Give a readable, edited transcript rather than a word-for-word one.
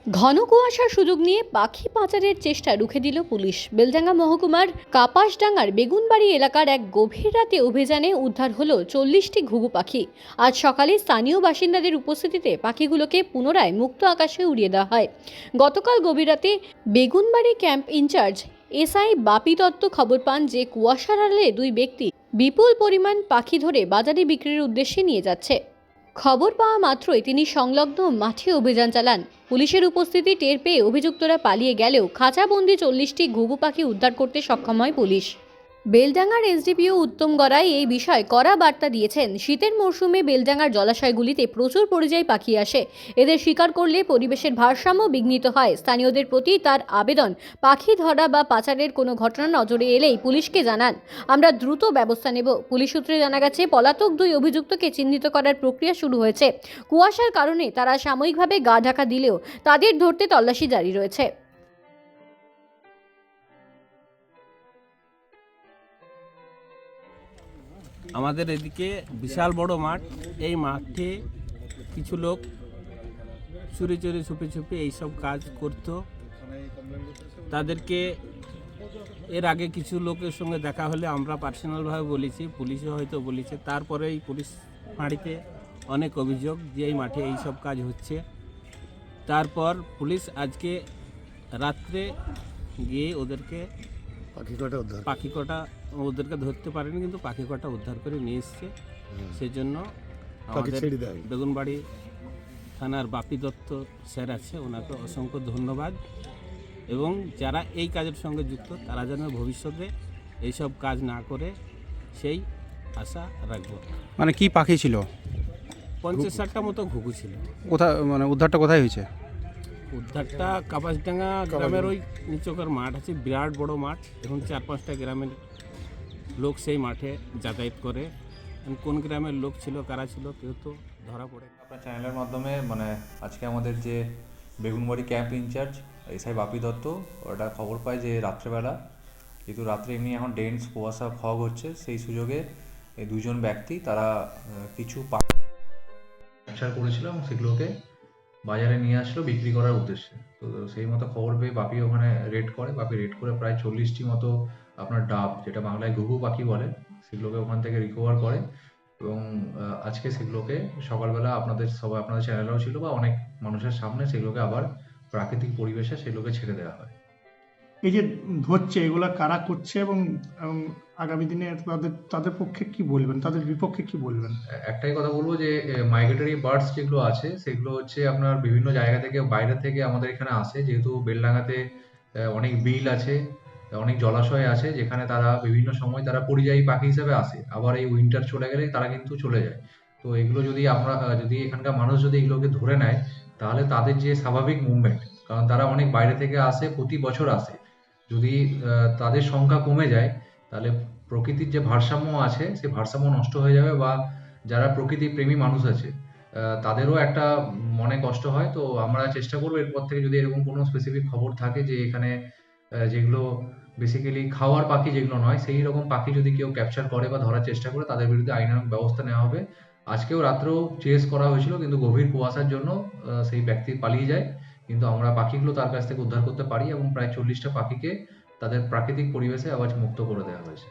ঘন কুয়াশার সুযোগ নিয়ে পাখি পাচারের চেষ্টা রুখে দিল পুলিশ। বেলডাঙ্গা মহকুমার কাপাসডাঙ্গার বেগুনবাড়ি এলাকার এক গভীর রাতে অভিযানে উদ্ধার হলো 40টি ঘুঘু পাখি। আজ সকালে স্থানীয় বাসিন্দাদের উপস্থিতিতে পাখিগুলোকে পুনরায় মুক্ত আকাশে উড়িয়ে দেওয়া হয়। গতকাল গভীর রাতে বেগুনবাড়ি ক্যাম্প ইনচার্জ এসআই বাপি দত্ত খবর পান যে কুয়াশার আড়ালে দুই ব্যক্তি বিপুল পরিমাণ পাখি ধরে বাজারে বিক্রির উদ্দেশ্যে নিয়ে যাচ্ছে। খবর পাওয়া মাত্রই তিনি সংলগ্ন মাঠে অভিযান চালান। পুলিশের উপস্থিতি টের পেয়ে অভিযুক্তরা পালিয়ে গেলেও খাঁচাবন্দি 40টি ঘুঘু পাখি উদ্ধার করতে সক্ষম হয় পুলিশ। বেলডাঙ্গার এসডিপিও উত্তম গড়াই এই বিষয়ে কড়া বার্তা দিয়েছেন। শীতের মরশুমে বেলডাঙ্গার জলাশয়গুলিতে প্রচুর পরিযায়ী পাখি আসে। এদের শিকার করলে পরিবেশের ভারসাম্য বিঘ্নিত হয়। স্থানীয়দের প্রতি তার আবেদন, পাখি ধরা বা পাচারের কোনো ঘটনা নজরে এলেই পুলিশকে জানান, আমরা দ্রুত ব্যবস্থা নেব। পুলিশ সূত্রে জানা গেছে, পলাতক দুই অভিযুক্তকে চিহ্নিত করার প্রক্রিয়া শুরু হয়েছে। কুয়াশার কারণে তারা সাময়িকভাবে গা ঢাকা দিলেও তাদের ধরতে তল্লাশি জারি রয়েছে। আমাদের এদিকে বিশাল বড় মাঠ, এই মাঠে কিছু লোক চুরি চুরি ছুপে ছুপে এইসব কাজ করত। তাদেরকে এর আগে কিছু লোকের সঙ্গে দেখা হলে আমরা পার্সোনালভাবে বলেছি, পুলিশও হয়তো বলেছে। তারপরে এই পুলিশ ফাঁড়িতে অনেক অভিযোগ যে এই মাঠে এইসব কাজ হচ্ছে। তারপর পুলিশ আজকে রাত্রে গিয়ে ওদেরকে পাখি কটা ওদেরকে ধরতে পারেনি, কিন্তু পাখি কটা উদ্ধার করে নিয়ে এসছে। সেজন্য আমাদের বেগুনবাড়ি থানার বাপি দত্ত স্যার আছে, ওনাকে অসংখ্য ধন্যবাদ। এবং যারা এই কাজের সঙ্গে যুক্ত তারা যেন ভবিষ্যতে এইসব কাজ না করে সেই আশা রাখবো। মানে কি পাখি ছিল? 50-60টা মতো ঘুঘু ছিল। কোথায়, মানে উদ্ধারটা কোথায় হয়েছে? উদ্ধারটা কাপাসডাঙ্গা গ্রামের ওই নিচকের মাঠ আছে, বিরাট বড় মাঠ। এখন 4-5টা গ্রামের লোক সেই মাঠে যাতায়াত করে। কোন গ্রামের লোক ছিল, কারা ছিল, কেউ তো ধরা পড়ে। আপনার চ্যানেলের মাধ্যমে আজকে আমাদের যে বেগুনবাড়ি ক্যাম্প ইনচার্জ এসআই বাপি দত্ত ওটা খবর পায় যে রাত্রেবেলা, যেহেতু রাত্রে এমনি এখন ডেন্স কুয়াশা ফগ হচ্ছে, সেই সুযোগে এই দুজন ব্যক্তি তারা কিছু ক্যাপচার করেছিল এবং সেগুলোকে বাজারে নিয়ে আসলো বিক্রি করার উদ্দেশ্যে। তো সেই মতো খবর পেয়ে বাপি ওখানে রেড করে। বাপি রেড করে প্রায় 40টি মতো আপনার ডাব, যেটা বাংলায় ঘুঘু পাখি বলে, সেগুলোকে ওখান থেকে রিকভার করে। এবং আজকে সেগুলোকে সকালবেলা আপনাদের চ্যানেলেও ছিল বা অনেক মানুষের সামনে সেগুলোকে আবার প্রাকৃতিক পরিবেশে সেগুলোকে ছেড়ে দেওয়া হয়। এই যে ধরছে, এগুলা কারা করছে এবং আগামী দিনে তাদের পক্ষে কি বলবেন, তাদের বিপক্ষে কি বলবেন? একটাই কথা বলবো যে মাইগ্রেটরি বার্ডস যেগুলো আছে সেগুলো হচ্ছে আপনার বিভিন্ন জায়গা থেকে, বাইরে থেকে আমাদের এখানে আসে। যেহেতু বেলডাঙ্গাতে অনেক বিল আছে, অনেক জলাশয় আছে, যেখানে তারা বিভিন্ন সময় তারা পরিযায়ী পাখি হিসেবে আসে। আবার এই উইন্টার চলে গেলে তারা কিন্তু চলে যায়। তো এগুলো যদি যদি এখানকার মানুষ যদি এগুলোকে ধরে নেয়, তাহলে তাদের যে স্বাভাবিক মুভমেন্ট, কারণ তারা অনেক বাইরে থেকে আসে, প্রতি বছর আসে, যদি তাদের সংখ্যা কমে যায় তাহলে প্রকৃতির যে ভারসাম্য আছে সেই ভারসাম্য নষ্ট হয়ে যাবে, বা যারা প্রকৃতি প্রেমী মানুষ আছে তাদেরও একটা মনে কষ্ট হয়। তো আমরা চেষ্টা করবো এরপর থেকে, যদি এরকম কোনো স্পেসিফিক খবর থাকে যে এখানে যেগুলো বেসিক্যালি খাওয়ার পাখি যেগুলো নয়, সেই রকম পাখি যদি কেউ ক্যাপচার করে বা ধরার চেষ্টা করে, তাদের বিরুদ্ধে আইনানুগ ব্যবস্থা নেওয়া হবে। আজকেও রাত্রেও চেস করা হয়েছিল, কিন্তু গভীর কুয়াশার জন্য সেই ব্যক্তি পালিয়ে যায়। কিন্তু আমরা পাখিগুলো তার কাছ থেকে উদ্ধার করতে পারি এবং প্রায় 40টা পাখিকে তাদের প্রাকৃতিক পরিবেশে আবার মুক্ত করে দেওয়া হয়েছে।